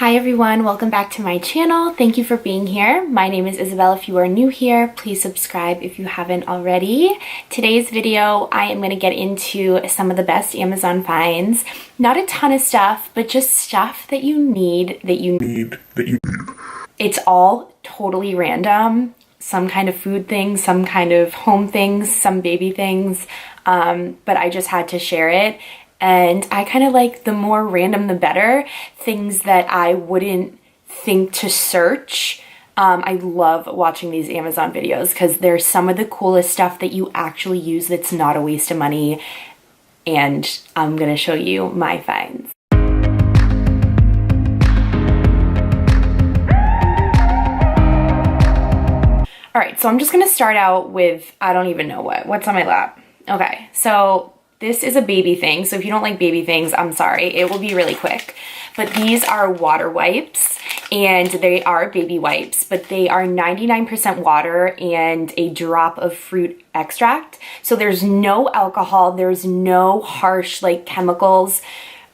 Hi everyone, welcome back to my channel. Thank you for being here. My name is Isabel. If you are new here, please subscribe if you haven't already. Today's video, I am going to get into some of the best Amazon finds. Not a ton of stuff, but just stuff that you need. It's all totally random. Some kind of food things, some kind of home things, some baby things, but I just had to share it. And I kind of like the more random the better, things that I wouldn't think to search. I love watching these Amazon videos because they're some of the coolest stuff that you actually use that's not a waste of money. And I'm gonna show you my finds. All right, so I'm just gonna start out with, I don't even know what's on my lap. Okay, so this is a baby thing, so if you don't like baby things, I'm sorry, it will be really quick. But these are water wipes, and they are baby wipes, but they are 99% water and a drop of fruit extract. So there's no alcohol, there's no harsh like chemicals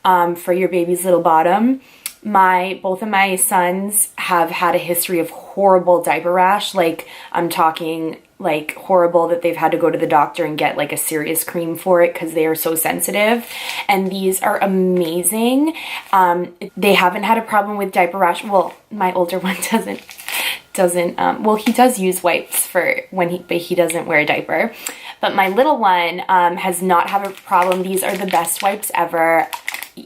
for your baby's little bottom. Both of my sons have had a history of horrible diaper rash. Like, I'm talking like horrible that they've had to go to the doctor and get like a serious cream for it because they are so sensitive. And these are amazing. They haven't had a problem with diaper rash. Well, my older one doesn't, well, he does use wipes for when but he doesn't wear a diaper. But my little one has not had a problem. These are the best wipes ever.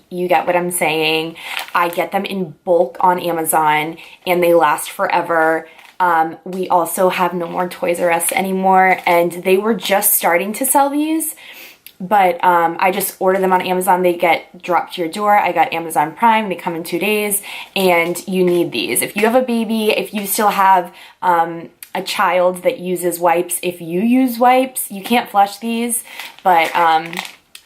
You get what I'm saying. I get them in bulk on Amazon and they last forever. We also have no more Toys R Us anymore, and they were just starting to sell these, but I just order them on Amazon. They get dropped to your door. I got Amazon Prime. They come in 2 days, and you need these. If you have a baby, if you still have a child that uses wipes, if you use wipes, you can't flush these, but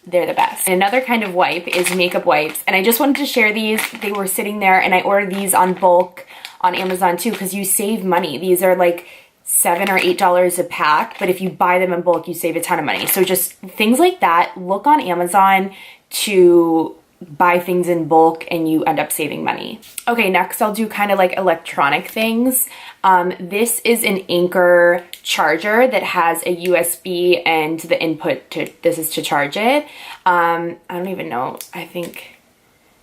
they're the best. Another kind of wipe is makeup wipes, and I just wanted to share these. They were sitting there, and I ordered these on bulk on Amazon too, because you save money. These are like $7 or $8 a pack, but if you buy them in bulk, you save a ton of money. So just things like that, look on Amazon to buy things in bulk and you end up saving money. Okay, next I'll do kind of like electronic things. This is an Anker charger that has a USB and the input this is to charge it. I don't even know, I think,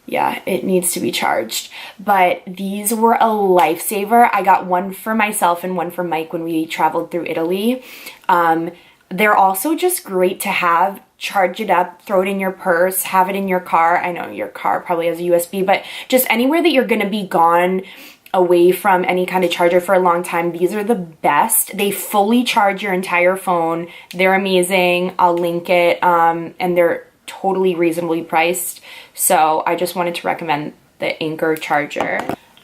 yeah, it needs to be charged. But these were a lifesaver. I got one for myself and one for Mike when we traveled through Italy. They're also just great to have. Charge it up, throw it in your purse, have it in your car. I know your car probably has a USB, but just anywhere that you're gonna be gone away from any kind of charger for a long time, these are the best. They fully charge your entire phone. They're amazing. I'll link it, and they're totally reasonably priced. So I just wanted to recommend the Anker charger.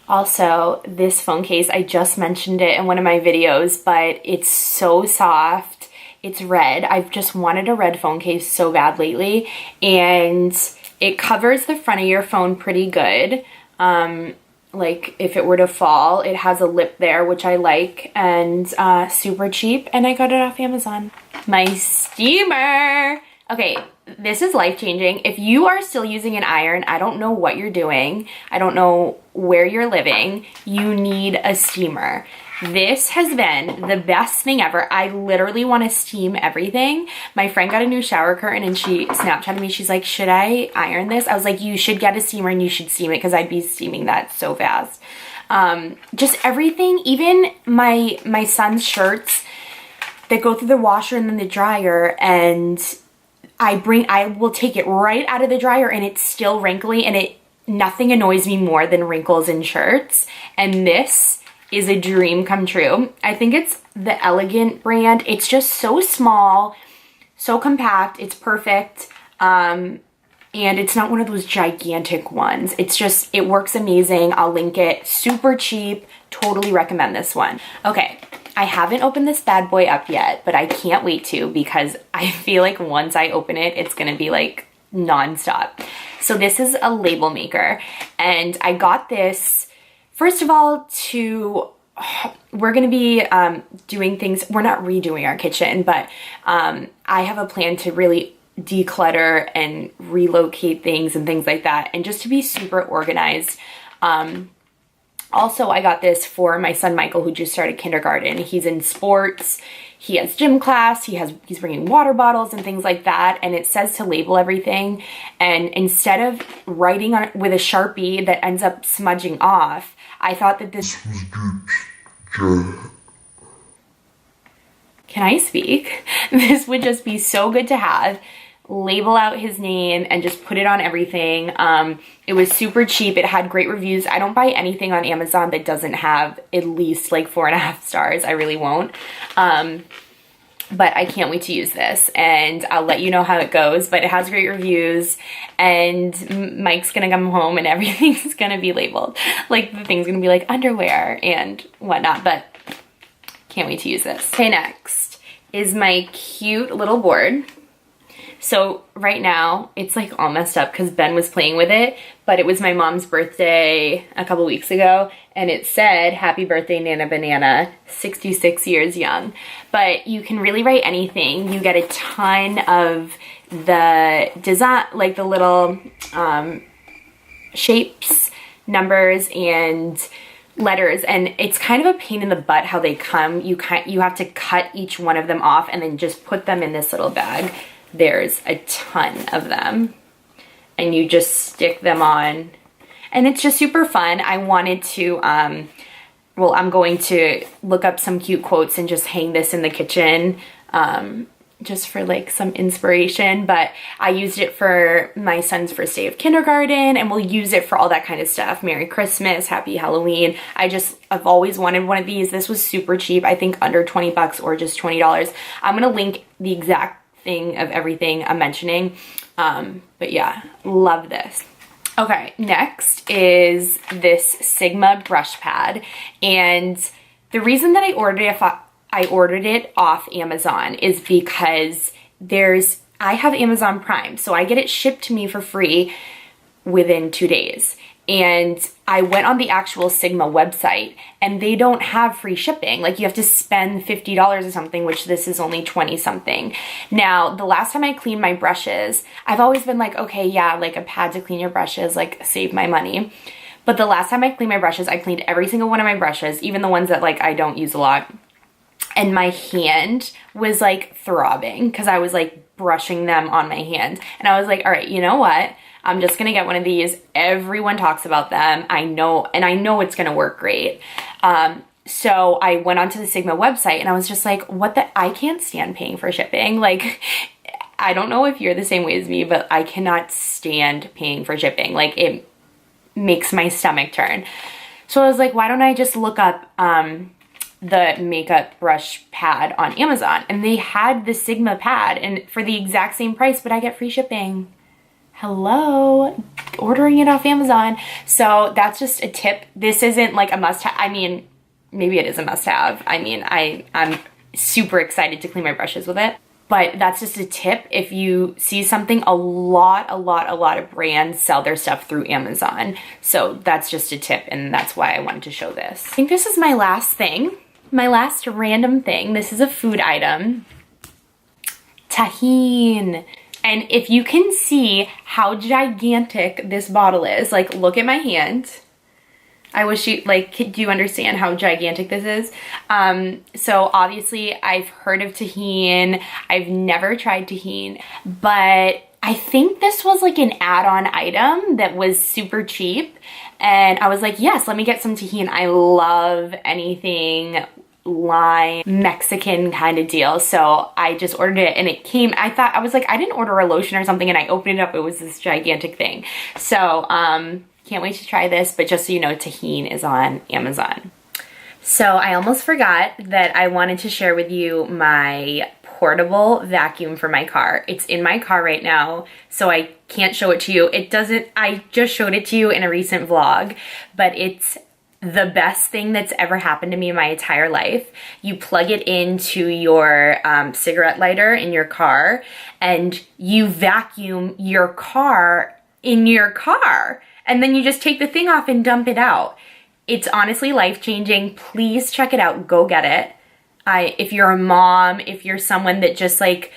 Also, this phone case, I just mentioned it in one of my videos, but it's so soft. It's red. I've just wanted a red phone case so bad lately, and it covers the front of your phone pretty good. Like if it were to fall, it has a lip there, which I like, and super cheap, and I got it off Amazon. My steamer. Okay, this is life-changing. If you are still using an iron, I don't know what you're doing. I don't know where you're living. You need a steamer. This has been the best thing ever. I literally want to steam everything. My friend got a new shower curtain and she Snapchatted me. She's like, should I iron this? I was like, you should get a steamer and you should steam it because I'd be steaming that so fast. Just everything, even my son's shirts that go through the washer and then the dryer, and I will take it right out of the dryer and it's still wrinkly, and nothing annoys me more than wrinkles in shirts. And this is a dream come true. I think it's the Elegant brand. It's just so small, so compact. It's perfect. And it's not one of those gigantic ones. It's just, it works amazing. I'll link it. Super cheap. Totally recommend this one. Okay. I haven't opened this bad boy up yet, but I can't wait to, because I feel like once I open it, it's gonna be like nonstop. So this is a label maker, and I got this, first of all, we're gonna be doing things, we're not redoing our kitchen, but I have a plan to really declutter and relocate things and things like that, and just to be super organized. Also, I got this for my son Michael, who just started kindergarten. He's in sports. He has gym class. He's bringing water bottles and things like that. And it says to label everything. And instead of writing on it with a Sharpie that ends up smudging off, I thought that this was good. Can I speak? This would just be so good to have. Label out his name and just put it on everything. It was super cheap. It had great reviews. I don't buy anything on Amazon that doesn't have at least like 4.5 stars. I really won't. But I can't wait to use this, and I'll let you know how it goes. But it has great reviews, and Mike's gonna come home and everything's gonna be labeled. Like the thing's gonna be like underwear and whatnot, but can't wait to use this. Okay, next is my cute little board. So right now it's like all messed up because Ben was playing with it, but it was my mom's birthday a couple weeks ago, and it said, "Happy birthday, Nana Banana, 66 years young." But you can really write anything. You get a ton of the design, like the little shapes, numbers, and letters, and it's kind of a pain in the butt how they come. You have to cut each one of them off and then just put them in this little bag. There's a ton of them, and you just stick them on, and it's just super fun. I wanted to, well, I'm going to look up some cute quotes and just hang this in the kitchen, just for like some inspiration. But I used it for my son's first day of kindergarten, and we'll use it for all that kind of stuff. Merry Christmas, Happy Halloween. I've always wanted one of these. This was super cheap. I think under 20 bucks or just $20. I'm gonna link the exact thing of everything I'm mentioning. But yeah, love this. Okay, next is this Sigma brush pad. And the reason that I ordered it off Amazon is because I have Amazon Prime, so I get it shipped to me for free within 2 days. And I went on the actual Sigma website, and they don't have free shipping. Like, you have to spend $50 or something, which this is only 20 something. Now, the last time I cleaned my brushes, I've always been like, okay, yeah, like a pad to clean your brushes, like save my money. But the last time I cleaned my brushes, I cleaned every single one of my brushes, even the ones that like I don't use a lot. And my hand was like throbbing because I was like brushing them on my hand. And I was like, all right, you know what? I'm just gonna get one of these. Everyone talks about them. I know it's gonna work great. So I went onto the Sigma website, and I was just like, I can't stand paying for shipping. Like, I don't know if you're the same way as me, but I cannot stand paying for shipping. Like, it makes my stomach turn. So I was like, why don't I just look up the makeup brush pad on Amazon? And they had the Sigma pad, and for the exact same price, but I get free shipping. Hello, ordering it off Amazon. So that's just a tip. This isn't like a must-have. I mean, maybe it is a must-have. I mean, I'm super excited to clean my brushes with it. But that's just a tip. If you see something, a lot of brands sell their stuff through Amazon. So that's just a tip, and that's why I wanted to show this. I think this is my last thing, my last random thing. This is a food item. Tajin. And if you can see how gigantic this bottle is, like, look at my hand. I wish you, like, do you understand how gigantic this is? So obviously I've heard of tajin. I've never tried tajin, but I think this was like an add-on item that was super cheap. And I was like, yes, let me get some tajin. I love anything lime Mexican kind of deal. So I just ordered it, and it came, I was like, I didn't order a lotion or something, and I opened it up, it was this gigantic thing. So can't wait to try this. But just so you know, tajin is on Amazon. So I almost forgot that I wanted to share with you my portable vacuum for my car. It's in my car right now, so I can't show it to you. I just showed it to you in a recent vlog, but it's the best thing that's ever happened to me in my entire life. You plug it into your cigarette lighter in your car, and you vacuum your car in your car, and then you just take the thing off and dump it out. It's honestly life-changing. Please check it out. Go get it. If you're a mom, if you're someone that just like,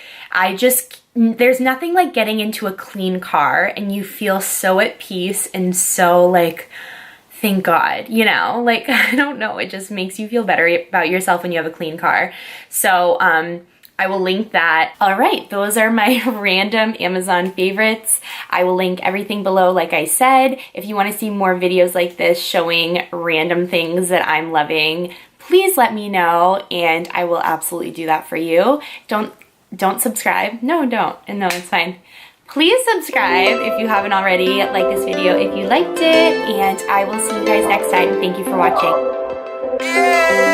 there's nothing like getting into a clean car and you feel so at peace and so like thank God, you know, like, I don't know, it just makes you feel better about yourself when you have a clean car. So, I will link that. All right, those are my random Amazon favorites. I will link everything below, like I said. If you want to see more videos like this showing random things that I'm loving, please let me know, and I will absolutely do that for you. Don't subscribe. No, don't. And no, it's fine. Please subscribe if you haven't already. Like this video if you liked it, and I will see you guys next time. Thank you for watching.